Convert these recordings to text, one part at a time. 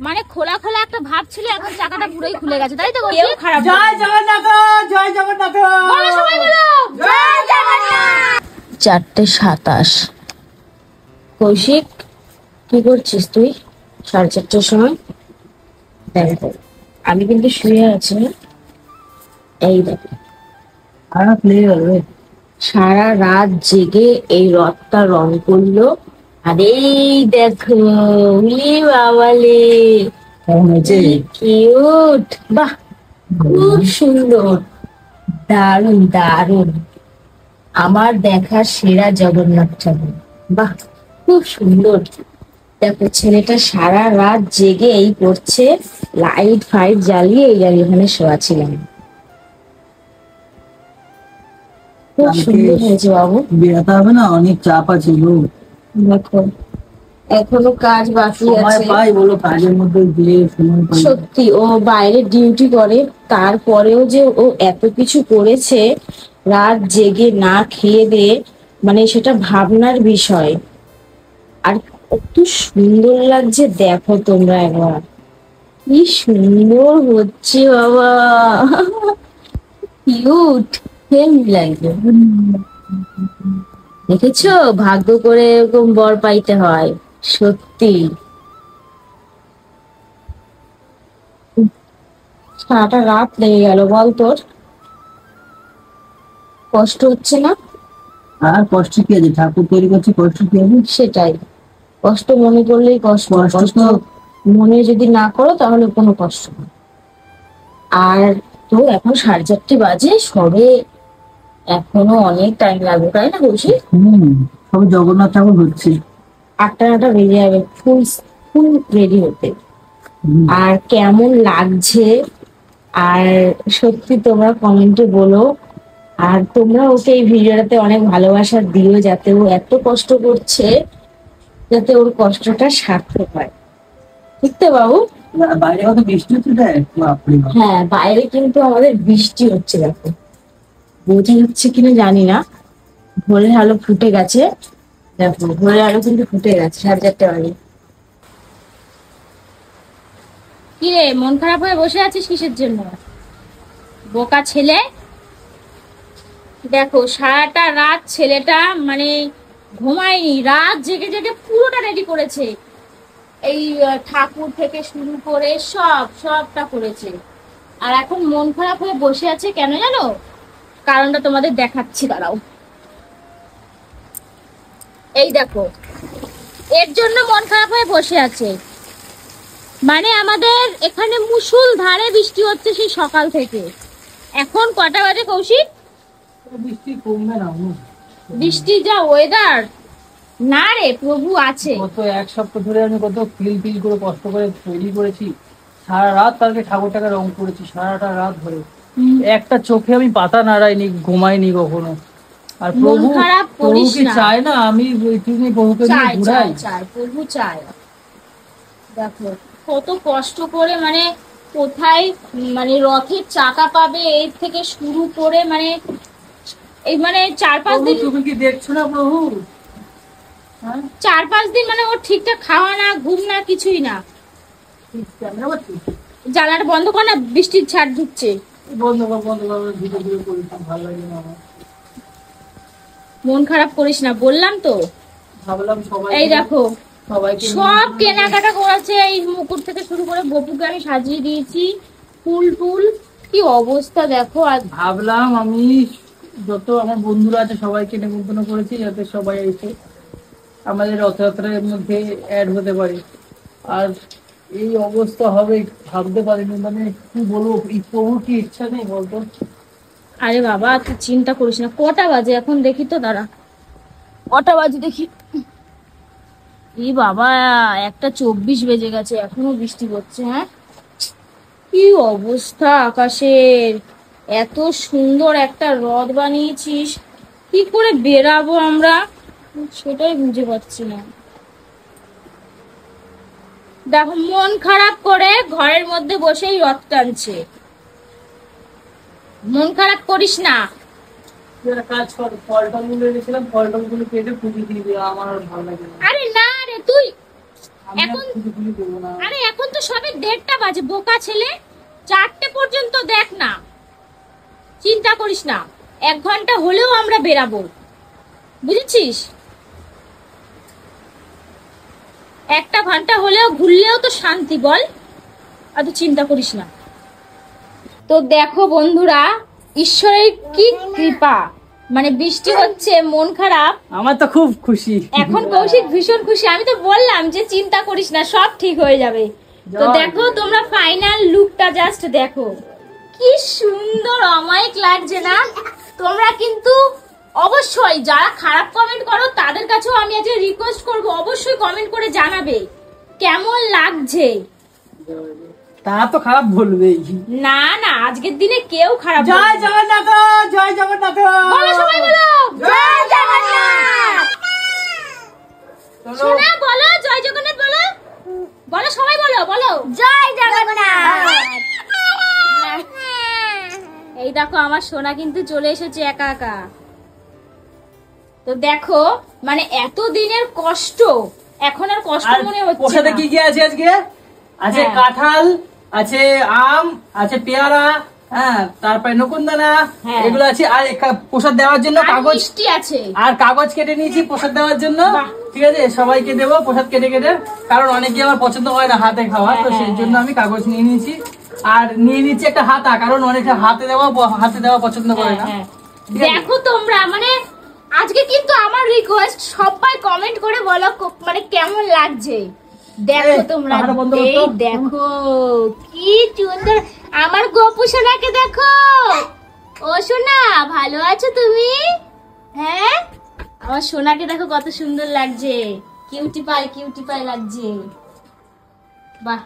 মানে খোলা খোলা একটা ভাব ছিল, এখন চাকাটা পুরোই খুলে গেছে, তাই তো? খারাপ। জয় জগন্নাথ, জয় জগন্নাথ, বলো সবাই বলো জয় জগন্নাথ। 4:27। কৌশিক কি করছিস তুই 4:30টার সময়? দেখো আমি কিন্তু শুয়ে আছি, এই দেখো সারা রাত জেগে এই রথটা রং করলো। আর এই দেখো উলি বাবালে কিউট, বাহ খুব সুন্দর, দারুন দারুন, আমার দেখা সেরা জগন্নাথ ঠাকুর, বাহ খুব সুন্দর। দেখো ছেলেটা সারা রাত জেগে এই করছে, লাইট ফাইট জ্বালিয়ে এই আমি ওখানে শোয়া ছিলাম। খুব সুন্দর হয়েছে বাবু। বেরাতে হবে না, অনেক চাপ আছে গো। দেখো এখনো কাজ বাকি আছে। পাই বলো, কাজের মধ্যে দিয়ে সময় পাই। সত্যি ও বাইরে ডিউটি করে, তারপরেও যে ও এত কিছু করেছে রাত জেগে না খেয়ে দিয়ে, মানে সেটা ভাবনার বিষয়। আর কত সুন্দর লাগছে দেখো তোমরা একবার, কি সুন্দর হচ্ছে বাবা, কিউট হেভি লাগছে। দেখেছো ভাগ্য করে এরকম বর পাইতে হয়, সত্যি। সারাটা রাত লেগে গেল বল, তোর কষ্ট হচ্ছে না? আর কষ্ট কি আছে, ঠাকুর তৈরি করছি, কষ্ট কি আছে? সেটাই, কষ্ট মনে করলেই কষ্ট, কষ্ট মনে যদি না করো তাহলে কোনো কষ্ট নেই। আর তো এখন 4:30 বাজে সবে, এখনো অনেক টাইম লাগবে তাই না বলছি? সব জগন্নাথ ঠাকুর হচ্ছে, 8টা বেজে যাবে ফুল ফুল রেডি হতে। আর কেমন লাগছে, আর সত্যি তোমরা কমেন্টে বলো। আর তোমরা ওকে এই ভিডিওটাতে অনেক ভালোবাসা দিও, যাতে ও এত কষ্ট করছে যাতে ওর কষ্টটা সার্থক হয়, ঠিক তো বাবু? বাইরে কত বৃষ্টি হচ্ছে দেখ, বাপরে বাপ। হ্যাঁ বাইরে কিন্তু আমাদের বৃষ্টি হচ্ছে, দেখো বোঝা যাচ্ছে কিনা জানি না। ভোরের আলো ফুটে গেছে, দেখো ভোরের আলো কিন্তু ফুটে গেছে 4:30 বাজে। কি রে মন খারাপ হয়ে বসে আছিস কিসের জন্য, বোকা ছেলে? দেখো সারাটা রাত ছেলেটা মানে ঘুমায়নি, রাত জেগে জেগে পুরোটা রেডি করেছে, এই ঠাকুর থেকে শুরু করে সবটা করেছে। আর এখন মন খারাপ হয়ে বসে আছে কেন জানো? কারণটা তোমাদের দেখাচ্ছি, দাঁড়াও। এই দেখো এর জন্য মন খারাপ হয়ে বসে আছে, মানে আমাদের এখানে মুষলধারে বৃষ্টি হচ্ছে সেই সকাল থেকে। এখন কটা বাজে কৌশিক? বৃষ্টি কমবে না, বৃষ্টি যা ওয়েদার, না রে প্রভু আছে। গত এক সপ্তাহ ধরে আমি কত ফিল করে কষ্ট করে তৈরি করেছি, সারা রাত কালকে ঠাকুরটাকে রং করেছি সারাটা রাত ধরে, একটা চোখে আমি পাতা নাড়াইনি, ঘুমাইনি কখনো। আর প্রভু প্রভু কি চায় না আমি প্রভুকে নিয়ে ঘুরাই? চায় প্রভু চায়। দেখো কত কষ্ট করে, মানে কোথায় মানে রথের চাকা পাবে এর থেকে শুরু করে, মানে এই মানে 4-5 দিন। তুমি কি দেখছো না প্রভু? 4-5 দিন মানে ওর ঠিকঠাক খাওয়া না, ঘুম না, কিছুই না। জানালাটা বন্ধ কর না, বৃষ্টির ছাড় ঢুকছে। বন্ধ কর ধীরে ধীরে করি, ভালো লাগে না আমার। মন খারাপ করিস না বললাম তো। ভাবলাম সবাই, এই দেখো সবাইকে সব কেনাকাটা করেছে, এই মুকুট থেকে শুরু করে বপুকে আমি সাজিয়ে দিয়েছি, ফুল টুল কি অবস্থা দেখো। আর ভাবলাম আমি যত আমার বন্ধুরা আছে সবাইকে নিমন্ত্রণ করেছি, যাতে সবাই এসে আমাদের রথযাত্রার মধ্যে অ্যাড হতে পারে। আর এই অবস্থা হবে ভাবতে পারিনি, মানে কি বলবো, এই প্রভুর কি ইচ্ছা নেই বলতো? আরে বাবা তুই চিন্তা করিস না, কটা বাজে এখন দেখি তো, দাঁড়া কটা বাজে দেখি। এই বাবা 1:24 বেজে গেছে, এখনো বৃষ্টি পড়ছে। হ্যাঁ কি অবস্থা আকাশের, এত সুন্দর একটা রথ বানিয়েছিস, কি করে বেরাবো আমরা সেটাই বুঝে পাচ্ছি না। দেখো মন খারাপ করে ঘরের মধ্যে বসেই রথ টানছে, মন খারাপ করিস না। কাজ কর, ফল টল গুলো এনেছিলাম, ফল টল গুলো কেটে পুজো দিয়ে দিও, আমার আর ভালো লাগে না। আরে না রে তুই এখন আরে এখন তো সবে 1:30 বাজে, বোকা ছেলে, 4টে পর্যন্ত দেখ না, চিন্তা করিস না, 1 ঘন্টা হলেও আমরা বেরাবো, বুঝেছিস? 1টা ঘন্টা হলেও ঘুরলেও তো শান্তি, বল, এত চিন্তা করিস না। তো দেখো বন্ধুরা, ঈশ্বরের কি কৃপা, মানে বৃষ্টি হচ্ছে, মন খারাপ। আমার তো খুব খুশি এখন কৌশিক ভীষণ খুশি, আমি তো বললাম যে চিন্তা করিস না, সব ঠিক হয়ে যাবে। তো দেখো তোমরা ফাইনাল লুকটা জাস্ট দেখো, কি সুন্দর অমায়িক লাগছে না? তোমরা কিন্তু অবশ্যই যারা খারাপ কমেন্ট করো তাদের কাছেও আমি আজকে রিকোয়েস্ট করব, অবশ্যই কমেন্ট করে জানাবে কেমন লাগছে। তারা তো খারাপ বলবেই। না না, আজকের দিনে কেউ খারাপ বলবে না। জয় জগন্নাথ, জয় জগন্নাথ, বলো সবাই বলো জয় জগন্নাথ। সোনা বলো জয় জগন্নাথ, বলো বলো সবাই বলো, বলো জয় জগন্নাথ। এই দেখো আমার সোনা কিন্তু চলে এসেছে একা একা। তো দেখো মানে এত দিনের কষ্ট এখন আর কষ্ট মনে হচ্ছে ওর সাথে না। কি কি আছে আজকে? আছে হ্যাঁ। কাঁঠাল, আছে আম, আছে পেয়ারা, হ্যাঁ, তারপরে নকুনদানা, হ্যাঁ। এগুলো আছে। আর প্রসাদ দেওয়ার জন্য আর কাগজ, মিষ্টি আছে। আর কাগজ কেটে নিয়েছি প্রসাদ দেওয়ার জন্য। বাহ। ঠিক আছে, সবাইকে দেবো প্রসাদ কেটে কেটে, কারণ অনেকে আমার পছন্দ হয় না হাতে খাওয়া, তো সেই জন্য আমি কাগজ নিয়ে নিয়েছি। আর নিয়ে নিচ্ছি একটা হাতা, কারণ অনেকে হাতে দেওয়া পছন্দ করে না। হ্যাঁ, ঠিক আছে? দেখো তোমরা মানে আজকে কিন্তু আমার রিকোয়েস্ট, সবাই কমেন্ট করে বলো মানে কেমন লাগছে। দেখো তোমরা, পাহাড় বন্ধ এই করতো। দেখো কি সুন্দর আমার গোপু সোনাকে দেখো। ও সোনা ভালো আছো তুমি? হ্যাঁ, আমার সোনাকে দেখো কত সুন্দর লাগছে, কিউটি পাই লাগছে। বাহ,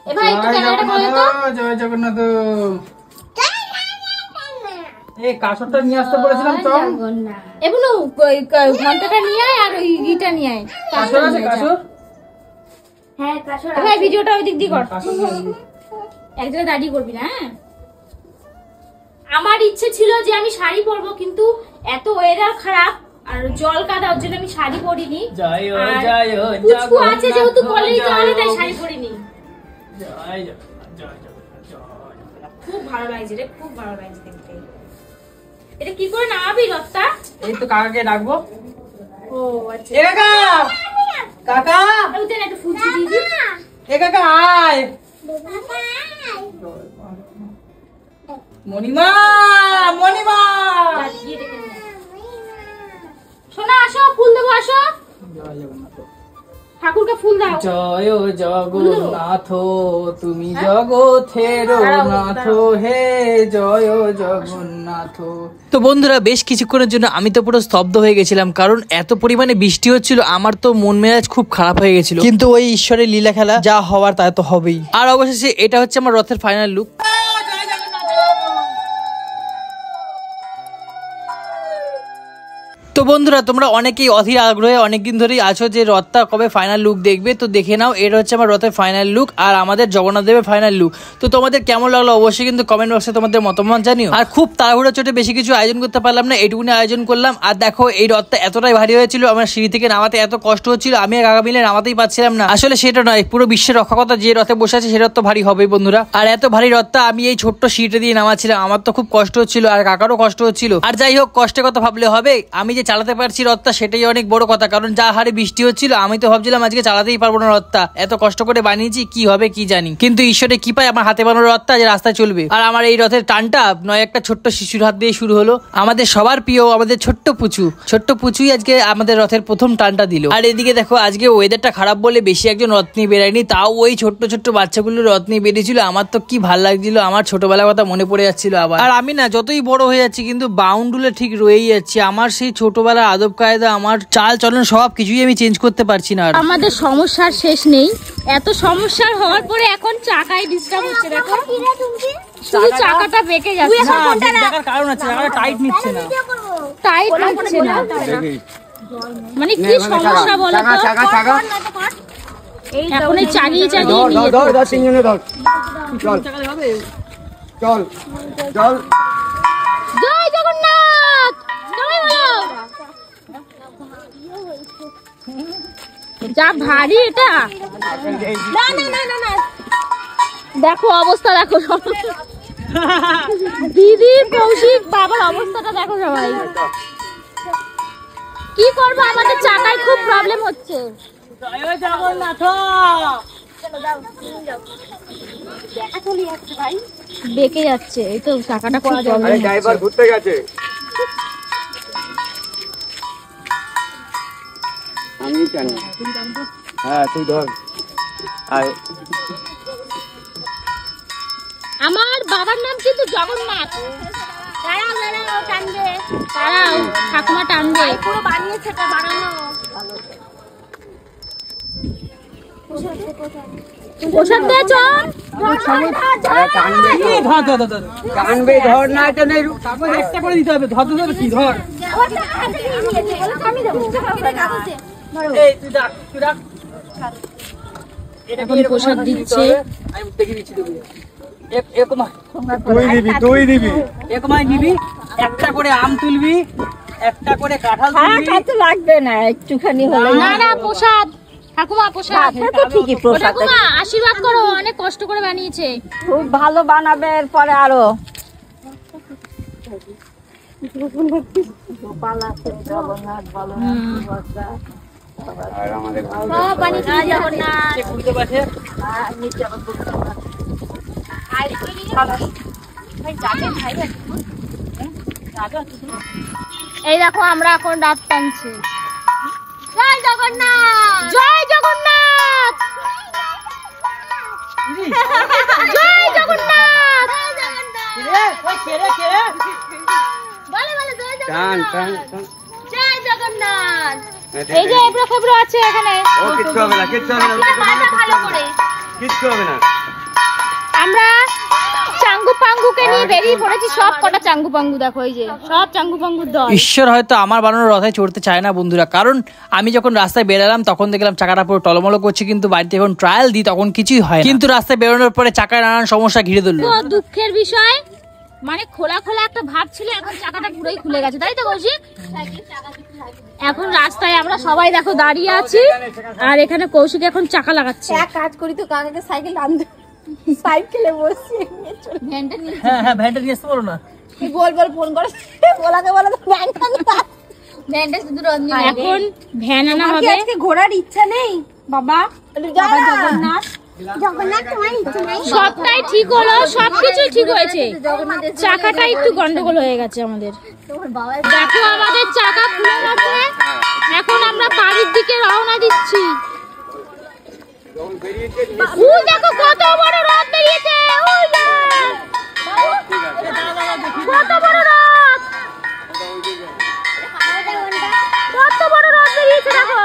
এ ভাই একটু ক্যামেরাটা করে তো। জয় জগন্নাথ। এই কাঁসরটা নিয়ে আসতে বলেছিলাম তো। এগুলো ঘন্টাটা নিয়ে আয় আর ওই ইটা নিয়ে আয়। কাঁসর আছে, কাঁসর? হ্যাঁ কাঁসর। ভাই ভিডিওটা ওই দিক দিয়ে কর, কাঁসর নিয়ে আসবি। এক জায়গায় দাঁড়িয়ে করবি না। হ্যাঁ, আমার ইচ্ছে ছিল যে আমি শাড়ি পরবো, কিন্তু এত ওয়েদার খারাপ আর জল কাদা, ওর জন্য আমি শাড়ি পরিনি। জয় ও, আর জয় ও, পুচকু আছে যেহেতু কলেজ জয় যাওয়ালে, ও। তাই শাড়ি পরিনি। জয় জগন্নাথ, জয় জগন্নাথ, জয়। খুব ভালো লাগছে রে, খুব ভালো লাগছে দেখতে। এটা কি করে নামাবি রথটা? এই তো কাকাকে ডাকবো। ও আচ্ছা, এ কাকা, কাকা, ওদের একটু ফুচি দিয়ে দিই। এ কাকা আয়। মণিমা, মণিমা। গিয়ে ডেকে নিয়ে আয়। সোনা আসো, ফুল দেবো, আসো, জয় জগন্নাথ। ঠাকুরকে ফুল দাও। জয় জগন্নাথ, তুমি জগতের নাথ, হে জয় জগন্নাথ। তো বন্ধুরা, বেশ কিছুক্ষণের জন্য আমি তো পুরো স্তব্ধ হয়ে গেছিলাম, কারণ এত পরিমাণে বৃষ্টি হচ্ছিল, আমার তো মন মেজাজ খুব খারাপ হয়ে গেছিল। কিন্তু ওই ঈশ্বরের লীলা খেলা, যা হওয়ার তা তো হবেই। আর অবশেষে এটা হচ্ছে আমার রথের ফাইনাল লুক। তো বন্ধুরা, তোমরা অনেকেই অধীর আগ্রহে অনেকদিন ধরেই আছো যে রথটা কবে ফাইনাল লুক দেখবে, তো দেখে নাও, এটা হচ্ছে আমার রথের ফাইনাল লুক আর আমাদের জগন্নাথ দেবের ফাইনাল লুক। তো তোমাদের কেমন লাগলো অবশ্যই কিন্তু কমেন্ট বক্সে তোমাদের মতামত জানিও। আর খুব তাড়াহুড়ো চোটে বেশি কিছু আয়োজন করতে পারলাম না, এইটুকুনি আয়োজন করলাম। আর দেখো এই রথটা এতটাই ভারী হয়েছিল, আমার সিঁড়ি থেকে নামাতে এত কষ্ট হচ্ছিল, আমি আর কাকা মিলে নামাতেই পারছিলাম না। আসলে সেটা নয়, পুরো বিশ্বের রক্ষকতা যে রথে বসে আছে সে রথ তো ভারী হবেই বন্ধুরা। আর এত ভারী রথটা আমি এই ছোট্ট সিঁড়িটা দিয়ে নামাচ্ছিলাম, আমার তো খুব কষ্ট হচ্ছিল আর কাকারও কষ্ট হচ্ছিল। আর যাই হোক, কষ্টের কথা ভাবলে হবে, আমি যে চালাতে পারছি রথ, সেটাই অনেক বড় কথা। কারণ যা হারে বৃষ্টি হচ্ছিল, আমি তো ভাবছিলাম আজকে চালাতেই পারবো না রথটা, এত কষ্ট করে বানিয়েছি, কি হবে কি জানি। কিন্তু ঈশ্বরে কি পায়, আমার হাতে বানানো রথটা যে রাস্তায় চলবে। আর আমার এই রথের টানটা নয় একটা ছোট্ট শিশুর হাত দিয়ে শুরু হলো, আমাদের সবার প্রিয় আমাদের ছোট্ট পুচুই আজকে আমাদের রথের প্রথম টানটা দিল। আর এদিকে দেখো, আজকে ওয়েদারটা খারাপ বলে বেশি একজন রথ নিয়ে বেরায়নি, তাও ওই ছোট্ট বাচ্চাগুলো রথ নিয়ে বেরিয়েছিল। আমার তো কি ভাল লাগছিল, আমার ছোটবেলার কথা মনে পড়ে যাচ্ছিল আবার। আর আমি না যতই বড় হয়ে যাচ্ছি, কিন্তু বাউন্ডুলে ঠিক রয়েই যাচ্ছি, আমার সেই ছোটবেলার আদব কায়দা, আমার চাল চলন সব কিছুই আমি চেঞ্জ করতে পারছি না। আমাদের সমস্যার শেষ নেই, এত সমস্যার হওয়ার পরে এখন চাকায় ডিস্টার্ব হচ্ছে। দেখো শুধু চাকাটা বেঁকে যাচ্ছে, কারণ আছে, চাকাটা টাইট নিচ্ছে না, টাইট হচ্ছে না, মানে কি সমস্যা বলো তো? এখন এই চালিয়ে নিয়ে চল চল। জয় জগন্নাথ, সবাই বলো যা ভারী এটা। না না না না না, দেখো অবস্থা দেখো দিদি কৌশিক বাবার অবস্থাটা দেখো সবাই। কি করবো, আমাদের চাকায় খুব প্রবলেম হচ্ছে। বেঁকে যাচ্ছে, এই তো চাকাটা খুব প্রবলেম। ড্রাইভার ঘুরতে গেছে। আমি জানি। হ্যাঁ তুই ধর। আমার বাবার নাম কিন্তু জগন্নাথ। দাঁড়াও দাঁড়াও, টানবে, দাঁড়াও ঠাকুমা টানবে। পুরো বানিয়েছে, এটা বানানো। প্রসাদ দিয়েছ? টানবে, ধর না, এটা নেই, কাগজ একটা করে দিতে হবে। ধর ধর কি ধর, এই তুই ডাক, তুই ডাক। এখন প্রসাদ দিচ্ছে। আমি দেখে দিচ্ছি তোকে। তুই দিবি। একমায় নিবি, একটা করে আম তুলবি, একটা করে কাঁঠাল তুলবি। লাগবে না, একটুখানি হলে না না, প্রসাদ ঠাকুমা, প্রসাদ। তো ঠিকই প্রসাদ। ঠাকুমা আশীর্বাদ করো, অনেক কষ্ট করে বানিয়েছে। খুব ভালো বানাবে এরপরে আরো। আর আমাদের সব বানিয়েছে জগন্নাথ। বুঝতে পারছে? এই দেখো আমরা এখন রাত টানছি। জয় জগন্নাথ, জয় জগন্নাথ, জয় জগন্নাথ। বলে বলে জয় টান জগন্নাথ, টান টান। জয় জগন্নাথ। এই যে এবড়ো খেবড়ো আছে এখানে, ও কিচ্ছু হবে না, কিচ্ছু হবে না, আপনারা বাজা ভালো করে। কিচ্ছু হবে না। আমরা চাঙ্গু পাঙ্গুকে নিয়ে বেরিয়ে পড়েছি। সব কটা চাঙ্গু পাঙ্গু দেখো, এই যে সব চাঙ্গু পাঙ্গুর দল। ঈশ্বর হয়তো আমার বানানোর রথে চড়তে চায় না বন্ধুরা, কারণ আমি যখন রাস্তায় বেরালাম তখন দেখলাম চাকাটা পুরো টলমলো করছে, কিন্তু বাড়িতে যখন ট্রায়াল দিই তখন কিছুই হয় না। কিন্তু রাস্তায় বেরোনোর পরে চাকায় নানান সমস্যা ঘিরে ধরলো। তো দুঃখের বিষয়, মানে খোলা খোলা একটা ভাব ছিল, এখন চাকাটা পুরোই খুলে গেছে, তাই তো কৌশিক? এখন রাস্তায় আমরা সবাই দেখো দাঁড়িয়ে আছি, আর এখানে কৌশিক এখন চাকা লাগাচ্ছে। এক কাজ করি তো, কাকাকে সাইকেল আনতে, সাইকেলে বসে ভ্যানটা নিয়ে হ্যাঁ হ্যাঁ, ভ্যানটা নিয়ে আসতে পারো না? বল ফোন করে বলাকে বলে তো ভ্যানটা না। ভ্যানটা শুধু রজনী। এখন ভ্যান আনা তোমার কি হবে। আজকে ঘোরার ইচ্ছা নেই বাবা? বাবা জগন্নাথ, জগন্নাথ তোমার ইচ্ছা নেই? সবটাই ঠিক হলো, সবকিছুই ঠিক হয়েছে, চাকাটা একটু গন্ডগোল হয়ে গেছে আমাদের। দেখো আমাদের চাকা খুলে গেছে, এখন আমরা বাড়ির দিকে রওনা দিচ্ছি। ওই দেখো কত বড় রথ বেরিয়েছে, ওই যে কত বড় রথ, কত বড় রথ বেরিয়েছে দেখো।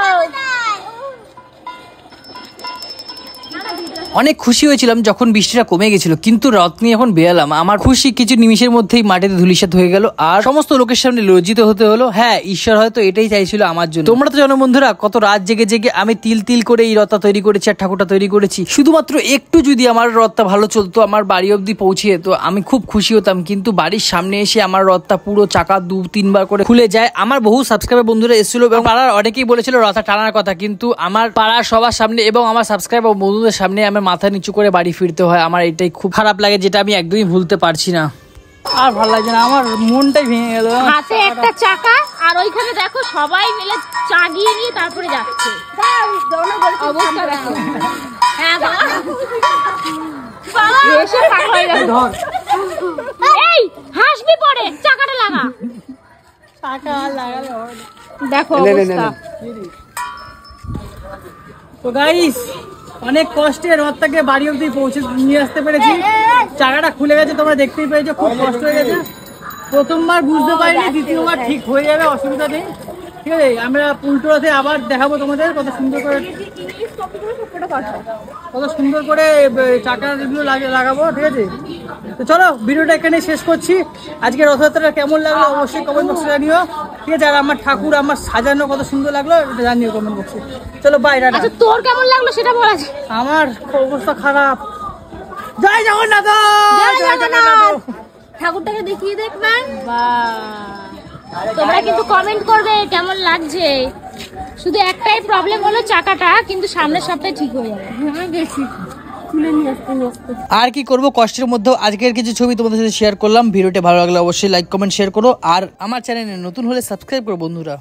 অনেক খুশি হয়েছিলাম যখন বৃষ্টিটা কমে গেছিল, কিন্তু রথ নিয়ে এখন বেরালাম। আমার খুশি কিছু নিমিষের মধ্যেই মাটিতে ধুলিসাৎ হয়ে গেল, আর সমস্ত লোকের সামনে লজ্জিত হতে হলো। হ্যাঁ, ঈশ্বর হয়তো এটাই চাইছিল আমার জন্য। তোমরা তো জানো বন্ধুরা, কত রাত জেগে জেগে আমি তিল তিল করে এই রথটা তৈরি করেছি আর ঠাকুরটা তৈরি করেছি। শুধুমাত্র একটু যদি আমার রথটা ভালো চলতো, আমার বাড়ি অব্দি পৌঁছে যেত, আমি খুব খুশি হতাম। কিন্তু বাড়ির সামনে এসে আমার রথটা পুরো চাকা 2-3 বার করে খুলে যায়। আমার বহু সাবস্ক্রাইবার বন্ধুরা এসেছিল এবং পাড়ার অনেকেই বলেছিল রথটা টানার কথা, কিন্তু আমার পাড়ার সবার সামনে এবং আমার সাবস্ক্রাইবার বন্ধুদের সামনে আমার মাথা নিচু করে বাড়ি ফিরতে হয়। আমার এটাই খুব খারাপ লাগে, যেটা আমি একদমই ভুলতে পারছি না। আর ভালো লাগছে না, আমার মনটাই ভেঙে গেল। হাতে একটা চাকা, আর ওইখানে দেখো সবাই মিলে চাগিয়ে নিয়ে তারপরে যাচ্ছে। অবস্থা দেখো। হ্যাঁ বাবা, এসে পাগল হয়ে গেল। এই হাসবি পরে, চাকাটা লাগা। টাকা লাগালে দেখো অবস্থা। তো গাইস, অনেক কষ্টে রথটাকে বাড়ি অব্দি পৌঁছে নিয়ে আসতে পেরেছি। চাকাটা খুলে গেছে, তোমরা দেখতেই পেয়েছো, খুব কষ্ট হয়ে গেছে। প্রথমবার বুঝতে পারিনি, দ্বিতীয়বার ঠিক হয়ে যাবে, অসুবিধা নেই। ঠিক আছে, আমরা উল্টো রথে আবার দেখাবো তোমাদের কত সুন্দর করে চাকার এগুলো লাগাবো। ঠিক আছে, তো চলো ভিডিওটা এখানে শেষ করছি। আজকে রথযাত্রাটা কেমন লাগলো অবশ্যই কমেন্ট বক্সে জানিও। ঠিক আছে, আর আমার ঠাকুর আমার সাজানো কত সুন্দর লাগলো এটা জানিও কমেন্ট বক্সে। চলো বাই, টাটা। আচ্ছা তোর কেমন লাগলো সেটা বলা যায়। আমার অবস্থা খারাপ। জয় জগন্নাথ, জয় জগন্নাথ। ঠাকুরটাকে দেখিয়ে দেখবেন, তোমরা কিন্তু কমেন্ট করবে কেমন লাগছে। শুধু একটাই প্রবলেম হলো চাকাটা, কিন্তু সামনের সপ্তাহে ঠিক হয়ে যাবে। হ্যাঁ গেছি, তুলে নিয়ে আসতে নিয়ে আসতে। আর কি করব, কষ্টের মধ্যেও আজকের কিছু ছবি তোমাদের সাথে শেয়ার করলাম। ভিডিওটা ভালো লাগলে অবশ্যই লাইক কমেন্ট শেয়ার করো, আর আমার চ্যানেলে নতুন হলে সাবস্ক্রাইব করো বন্ধুরা।